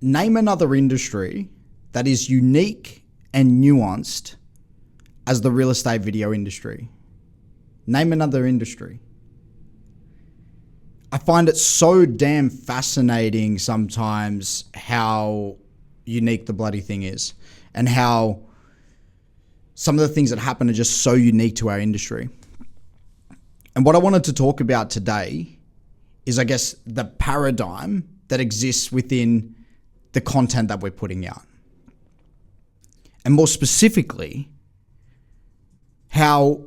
name another industry that is unique and nuanced as the real estate video industry. Name another industry. I find it so damn fascinating sometimes how unique the bloody thing is, and how some of the things that happen are just so unique to our industry. And what I wanted to talk about today is, I guess, the paradigm that exists within the content that we're putting out. And more specifically, how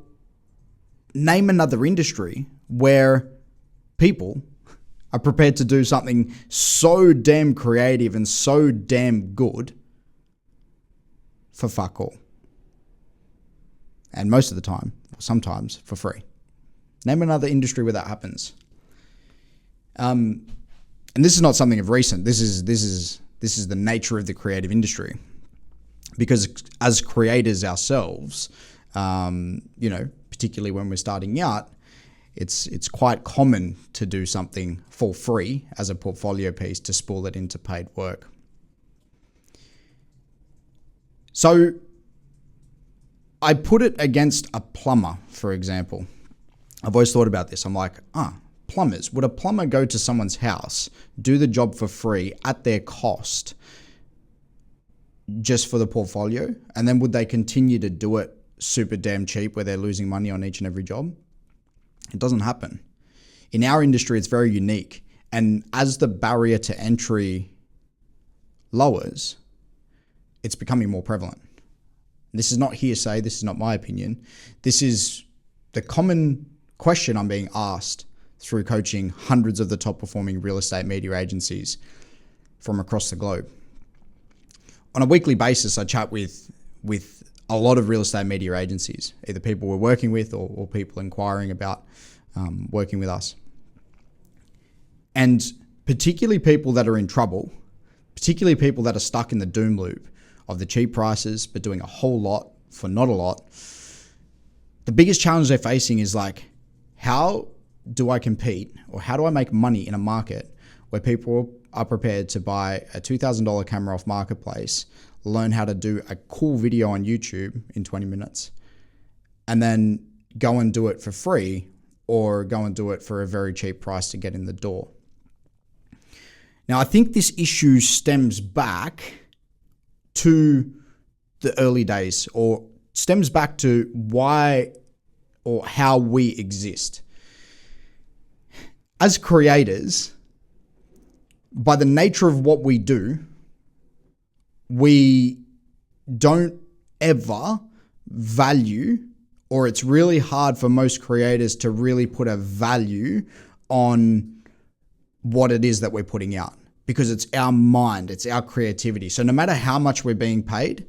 name another industry where people are prepared to do something so damn creative and so damn good for fuck all. And most of the time, sometimes for free. Name another industry where that happens. And this is not something of recent. This is the nature of the creative industry. Because as creators ourselves, particularly when we're starting out, it's quite common to do something for free as a portfolio piece to spool it into paid work. So I put it against a plumber, for example. I've always thought about this. I'm like, plumbers. Would a plumber go to someone's house, do the job for free at their cost, just for the portfolio? And then would they continue to do it super damn cheap where they're losing money on each and every job? It doesn't happen. In our industry, it's very unique. And as the barrier to entry lowers, it's becoming more prevalent. This is not hearsay. This is not my opinion. This is the common question I'm being asked through coaching hundreds of the top performing real estate media agencies from across the globe. On a weekly basis, I chat with a lot of real estate media agencies, either people we're working with or people inquiring about working with us. And particularly people that are in trouble, particularly people that are stuck in the doom loop of the cheap prices, but doing a whole lot for not a lot. The biggest challenge they're facing is like, how do I compete, or how do I make money in a market where people are prepared to buy a $2,000 camera off Marketplace, learn how to do a cool video on YouTube in 20 minutes, and then go and do it for free, or go and do it for a very cheap price to get in the door? Now, I think this issue stems back to the early days, or stems back to why or how we exist. As creators, by the nature of what we do, we don't ever value, or it's really hard for most creators to really put a value on what it is that we're putting out, because it's our mind, it's our creativity. So no matter how much we're being paid,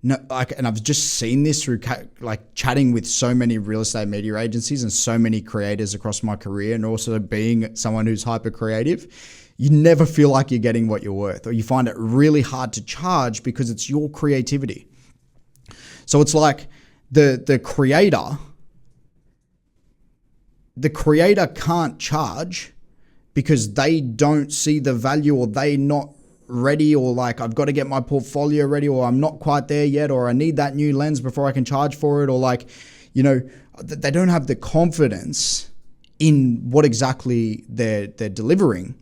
and I've just seen this through chatting with so many real estate media agencies and so many creators across my career, and also being someone who's hyper creative, you never feel like you're getting what you're worth, or you find it really hard to charge because it's your creativity. So it's like the creator can't charge because they don't see the value, or they not ready, or like, I've got to get my portfolio ready, or I'm not quite there yet, or I need that new lens before I can charge for it, or like, they don't have the confidence in what exactly they're delivering.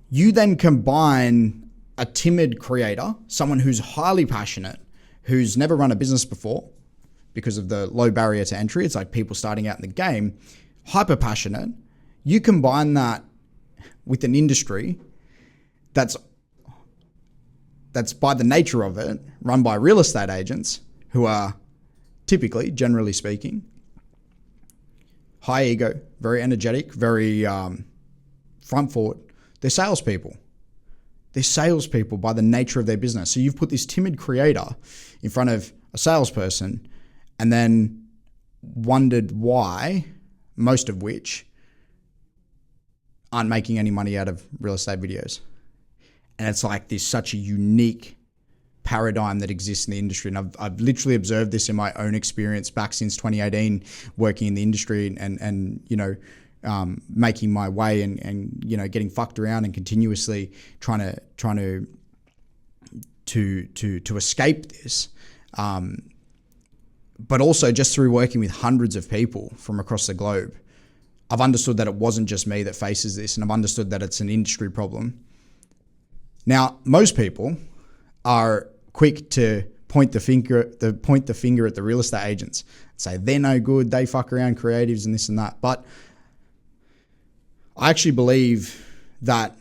You then combine a timid creator, someone who's highly passionate, who's never run a business before because of the low barrier to entry. It's like people starting out in the game, hyper passionate. You combine that with an industry that's by the nature of it run by real estate agents who are typically, generally speaking, high ego, very energetic, very front forward. They're salespeople. They're salespeople by the nature of their business. So you've put this timid creator in front of a salesperson, and then wondered why, most of which aren't making any money out of real estate videos. And it's like this such a unique paradigm that exists in the industry. And I've literally observed this in my own experience back since 2018, working in the industry and making my way and getting fucked around and continuously trying to escape this. But also just through working with hundreds of people from across the globe, I've understood that it wasn't just me that faces this, and I've understood that it's an industry problem. Now, most people are quick to point the finger at the real estate agents, say they're no good, they fuck around creatives and this and that. But I actually believe that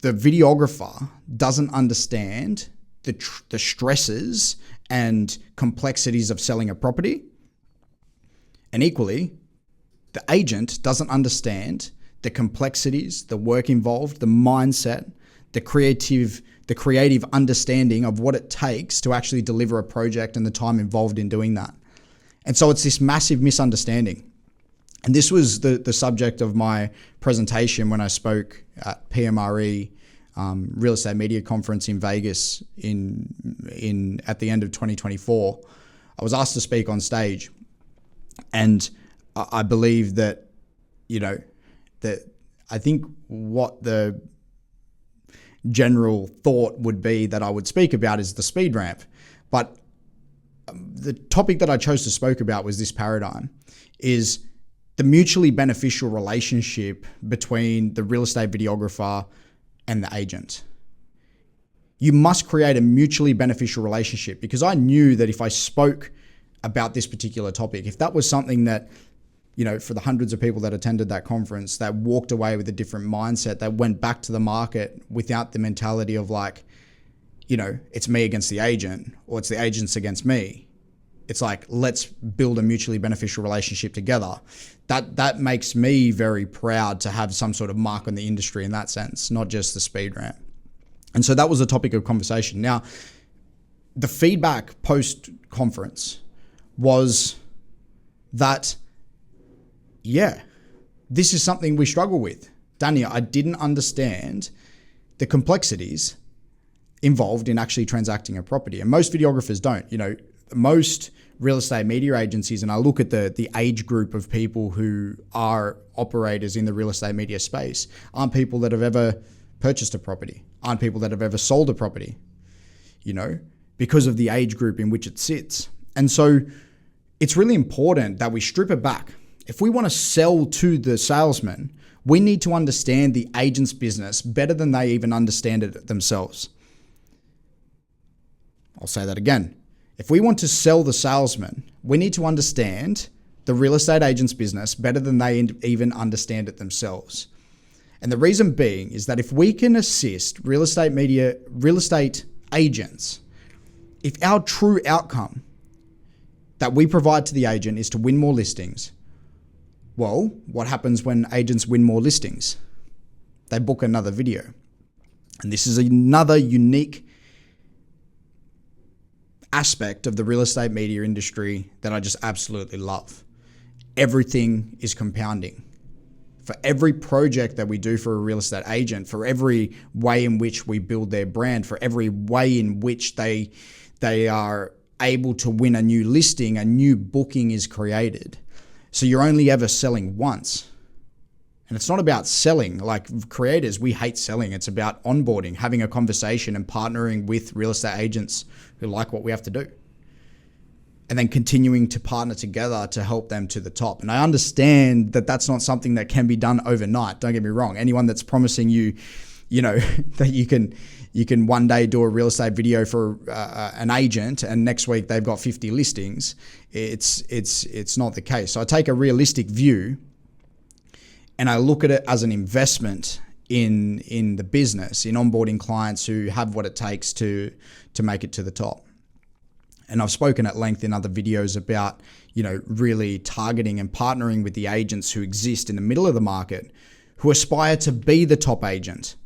the videographer doesn't understand the stresses and complexities of selling a property. And equally, the agent doesn't understand the complexities, the work involved, the mindset, the creative understanding of what it takes to actually deliver a project and the time involved in doing that. And so it's this massive misunderstanding. And this was the subject of my presentation when I spoke at PMRE Real Estate Media Conference in Vegas at the end of 2024. I was asked to speak on stage, and I believe that I think what the general thought would be that I would speak about is the speed ramp. But the topic that I chose to speak about was this paradigm, is the mutually beneficial relationship between the real estate videographer and the agent. You must create a mutually beneficial relationship, because I knew that if I spoke about this particular topic, if that was something that, for the hundreds of people that attended that conference, that walked away with a different mindset, that went back to the market without the mentality of it's me against the agent, or it's the agents against me. It's like, let's build a mutually beneficial relationship together. That makes me very proud to have some sort of mark on the industry in that sense, not just the speed ramp. And so that was the topic of conversation. Now, the feedback post-conference was that, this is something we struggle with. Dania, I didn't understand the complexities involved in actually transacting a property. And most videographers don't. Most real estate media agencies, and I look at the age group of people who are operators in the real estate media space, aren't people that have ever purchased a property, aren't people that have ever sold a property, because of the age group in which it sits. And so it's really important that we strip it back. If we want to sell to the salesman, we need to understand the agent's business better than they even understand it themselves. I'll say that again. If we want to sell the salesman, we need to understand the real estate agent's business better than they even understand it themselves. And the reason being is that if we can assist real estate agents, if our true outcome that we provide to the agent is to win more listings, well, what happens when agents win more listings? They book another video. And this is another unique aspect of the real estate media industry that I just absolutely love. Everything is compounding. For every project that we do for a real estate agent, for every way in which we build their brand, for every way in which they are able to win a new listing, a new booking is created. So you're only ever selling once. And it's not about selling. Like creators, we hate selling. It's about onboarding, having a conversation and partnering with real estate agents who like what we have to do. And then continuing to partner together to help them to the top. And I understand that that's not something that can be done overnight. Don't get me wrong. Anyone that's promising you, that you can one day do a real estate video for an agent and next week they've got 50 listings, it's not the case. So I take a realistic view and I look at it as an investment in the business, in onboarding clients who have what it takes to make it to the top. And I've spoken at length in other videos about, really targeting and partnering with the agents who exist in the middle of the market, who aspire to be the top agent.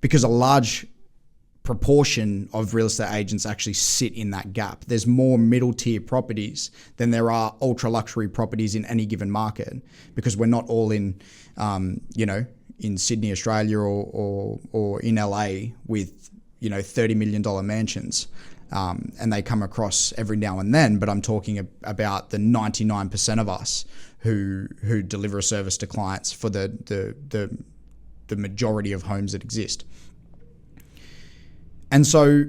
Because a large proportion of real estate agents actually sit in that gap. There's more middle tier properties than there are ultra luxury properties in any given market, because we're not all in, in Sydney, Australia or in LA with, $30 million mansions. And they come across every now and then, but I'm talking about the 99% of us who deliver a service to clients for the majority of homes that exist. And so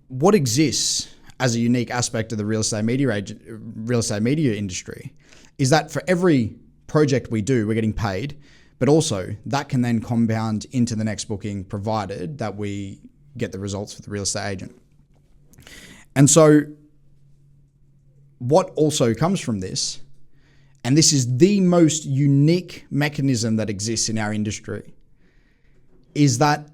what exists as a unique aspect of the real estate media industry is that for every project we do, we're getting paid, but also that can then compound into the next booking, provided that we get the results for the real estate agent. And so what also comes from this, and this is the most unique mechanism that exists in our industry, is that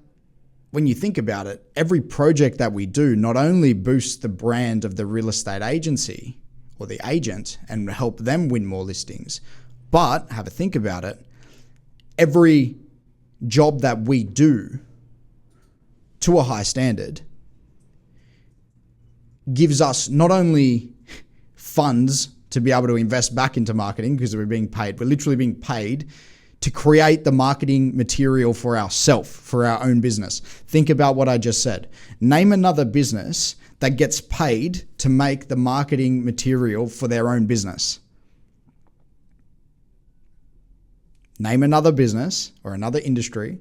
when you think about it, every project that we do not only boosts the brand of the real estate agency or the agent and help them win more listings, but have a think about it, every job that we do to a high standard gives us not only funds to be able to invest back into marketing because we're being paid, we're literally being paid to create the marketing material for ourselves, for our own business. Think about what I just said. Name another business that gets paid to make the marketing material for their own business. Name another business or another industry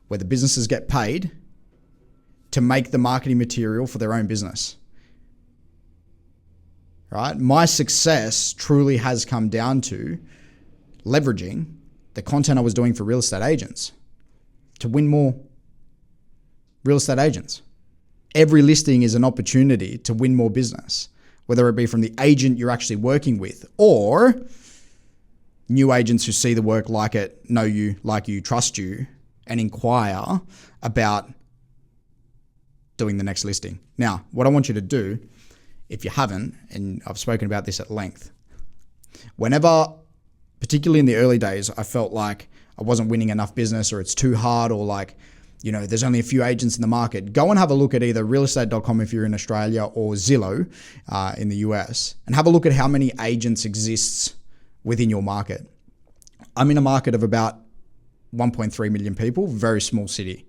where the businesses get paid to make the marketing material for their own business. Right? My success truly has come down to leveraging the content I was doing for real estate agents to win more real estate agents. Every listing is an opportunity to win more business, whether it be from the agent you're actually working with or new agents who see the work, like it, know you, like you, trust you, and inquire about doing the next listing. Now, what I want you to do, if you haven't, and I've spoken about this at length, whenever, particularly in the early days, I felt like I wasn't winning enough business or it's too hard or like, you know, there's only a few agents in the market, go and have a look at either realestate.com if you're in Australia or Zillow in the US, and have a look at how many agents exists within your market. I'm in a market of about 1.3 million people, very small city.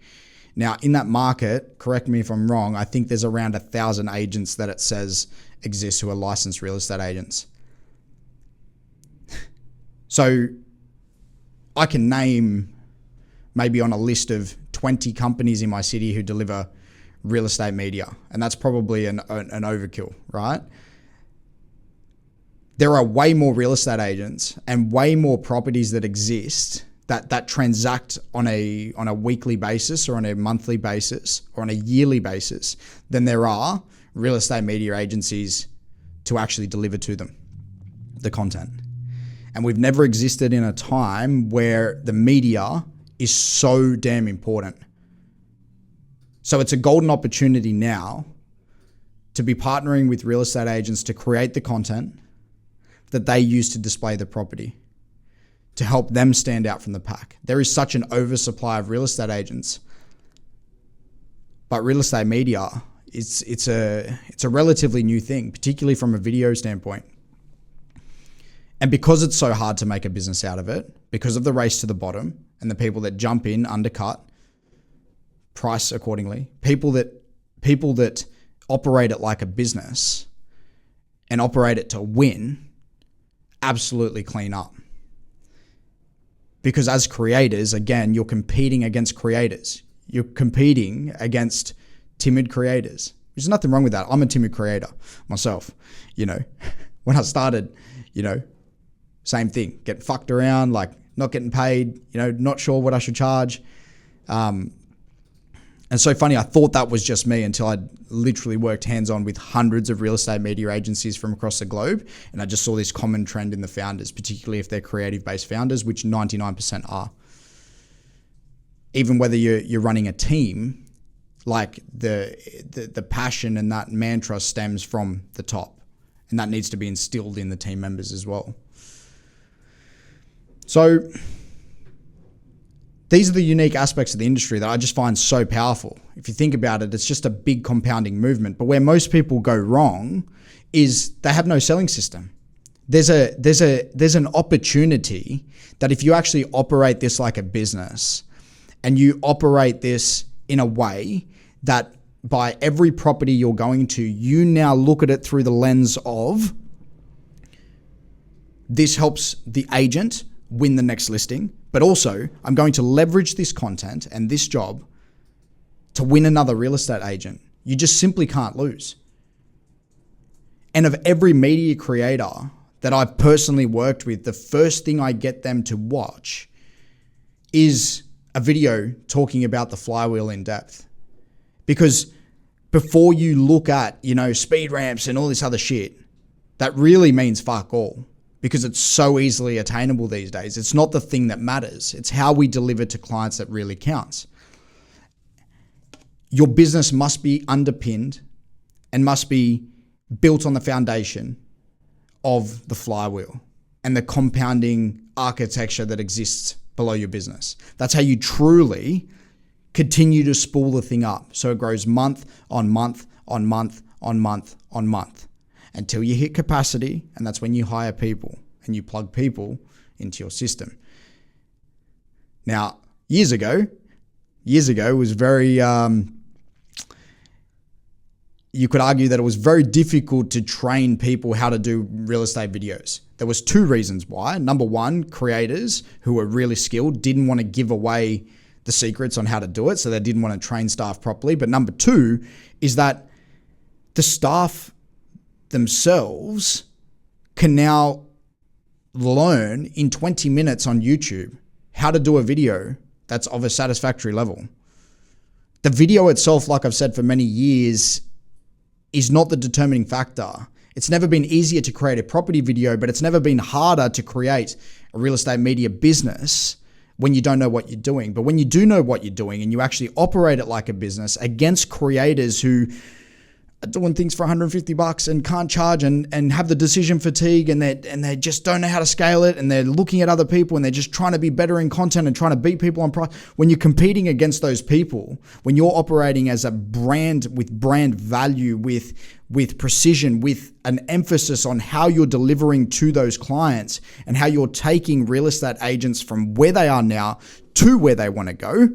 Now, in that market, correct me if I'm wrong, I think there's around 1,000 agents that it says exist who are licensed real estate agents. So I can name maybe on a list of 20 companies in my city who deliver real estate media, and that's probably an overkill, right? There are way more real estate agents and way more properties that exist that transact on a weekly basis or on a monthly basis or on a yearly basis than there are real estate media agencies to actually deliver to them the content. And we've never existed in a time where the media is so damn important. So it's a golden opportunity now to be partnering with real estate agents to create the content that they use to display the property, to help them stand out from the pack. There is such an oversupply of real estate agents, but real estate media, it's a relatively new thing, particularly from a video standpoint. And because it's so hard to make a business out of it, because of the race to the bottom and the people that jump in, undercut, price accordingly, people that operate it like a business and operate it to win, absolutely clean up. Because as creators, again, you're competing against creators. You're competing against timid creators. There's nothing wrong with that. I'm a timid creator myself. You know, when I started, you know, same thing, getting fucked around, like not getting paid, you know, not sure what I should charge. And so funny, I thought that was just me until I'd literally worked hands-on with hundreds of real estate media agencies from across the globe. And I just saw this common trend in the founders, particularly if they're creative-based founders, which 99% are. Even whether you're running a team, like the passion and that mantra stems from the top. And that needs to be instilled in the team members as well. So these are the unique aspects of the industry that I just find so powerful. If you think about it, it's just a big compounding movement. But where most people go wrong is they have no selling system. There's an opportunity that if you actually operate this like a business and you operate this in a way that by every property you're going to, you now look at it through the lens of this helps the agent win the next listing, but also I'm going to leverage this content and this job to win another real estate agent. You just simply can't lose. And of every media creator that I've personally worked with, the first thing I get them to watch is a video talking about the flywheel in depth. Because before you look at, speed ramps and all this other shit, that really means fuck all, because it's so easily attainable these days. It's not the thing that matters. It's how we deliver to clients that really counts. Your business must be underpinned and must be built on the foundation of the flywheel and the compounding architecture that exists below your business. That's how you truly continue to spool the thing up, so it grows month on month on month on month on month until you hit capacity, and that's when you hire people and you plug people into your system. Now, years ago was very you could argue that it was very difficult to train people how to do real estate videos. There was two reasons why. Number one, creators who were really skilled didn't want to give away the secrets on how to do it, so they didn't want to train staff properly. But number two is that the staff themselves can now learn in 20 minutes on YouTube how to do a video that's of a satisfactory level. The video itself, like I've said for many years, is not the determining factor. It's never been easier to create a property video, but it's never been harder to create a real estate media business when you don't know what you're doing. But when you do know what you're doing and you actually operate it like a business against creators who are doing things for $150 and can't charge and have the decision fatigue and they just don't know how to scale it, and they're looking at other people and they're just trying to be better in content and trying to beat people on price. When you're competing against those people, when you're operating as a brand with brand value, with precision, with an emphasis on how you're delivering to those clients and how you're taking real estate agents from where they are now to where they want to go,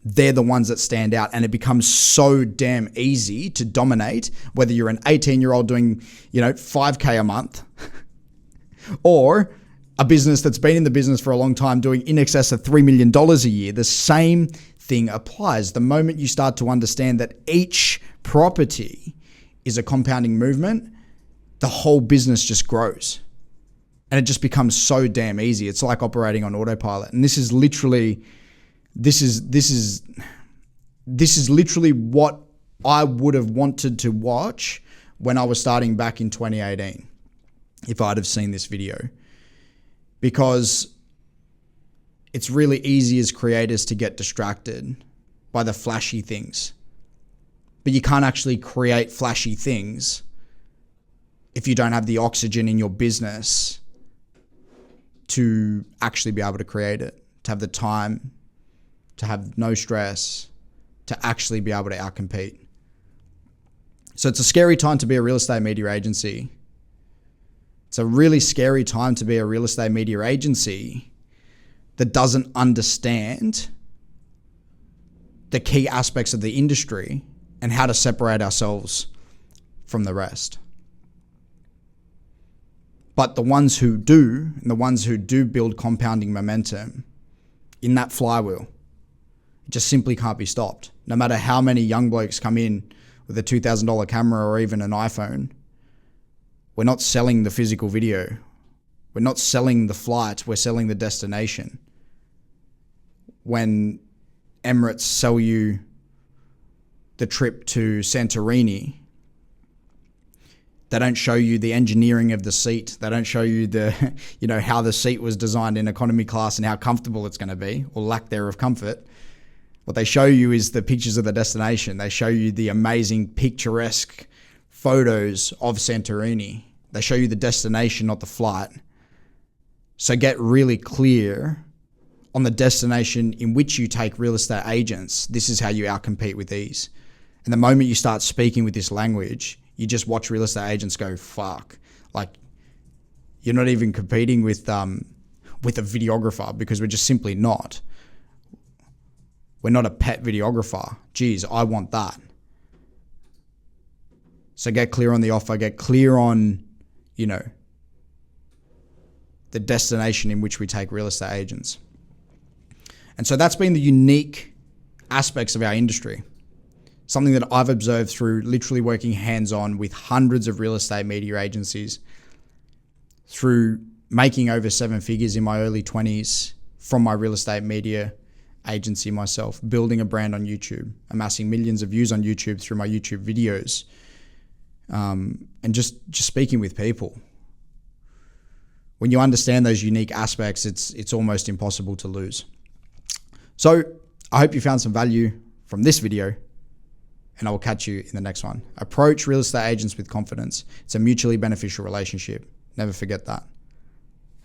they're the ones that stand out, and it becomes so damn easy to dominate, whether you're an 18-year-old doing, $5K a month or a business that's been in the business for a long time doing in excess of $3 million a year. The same thing applies. The moment you start to understand that each property is a compounding movement, the whole business just grows. And it just becomes so damn easy. It's like operating on autopilot. And this is literally what I would have wanted to watch when I was starting back in 2018, if I'd have seen this video. Because it's really easy as creators to get distracted by the flashy things. But you can't actually create flashy things if you don't have the oxygen in your business to actually be able to create it, to have the time, to have no stress, to actually be able to outcompete. So it's a scary time to be a real estate media agency. It's a really scary time to be a real estate media agency that doesn't understand the key aspects of the industry and how to separate ourselves from the rest. But the ones who do, and the ones who do build compounding momentum in that flywheel, it just simply can't be stopped. No matter how many young blokes come in with a $2,000 camera or even an iPhone, we're not selling the physical video. We're not selling the flight. We're selling the destination. When Emirates sell you the trip to Santorini, they don't show you the engineering of the seat. They don't show you how the seat was designed in economy class and how comfortable it's going to be, or lack there of comfort. What they show you is the pictures of the destination. They show you the amazing picturesque photos of Santorini. They show you the destination, not the flight. So get really clear on the destination in which you take real estate agents. This is how you outcompete with ease. And the moment you start speaking with this language, you just watch real estate agents go, fuck. Like, you're not even competing with a videographer, because we're just simply not. We're not a pet videographer. Geez, I want that. So get clear on the offer, get clear on, the destination in which we take real estate agents. And so that's been the unique aspects of our industry. Something that I've observed through literally working hands-on with hundreds of real estate media agencies, through making over 7 figures in my early 20s from my real estate media agency myself, building a brand on YouTube, amassing millions of views on YouTube through my YouTube videos, and just speaking with people. When you understand those unique aspects, it's almost impossible to lose. So I hope you found some value from this video, and I will catch you in the next one. Approach real estate agents with confidence. It's a mutually beneficial relationship. Never forget that.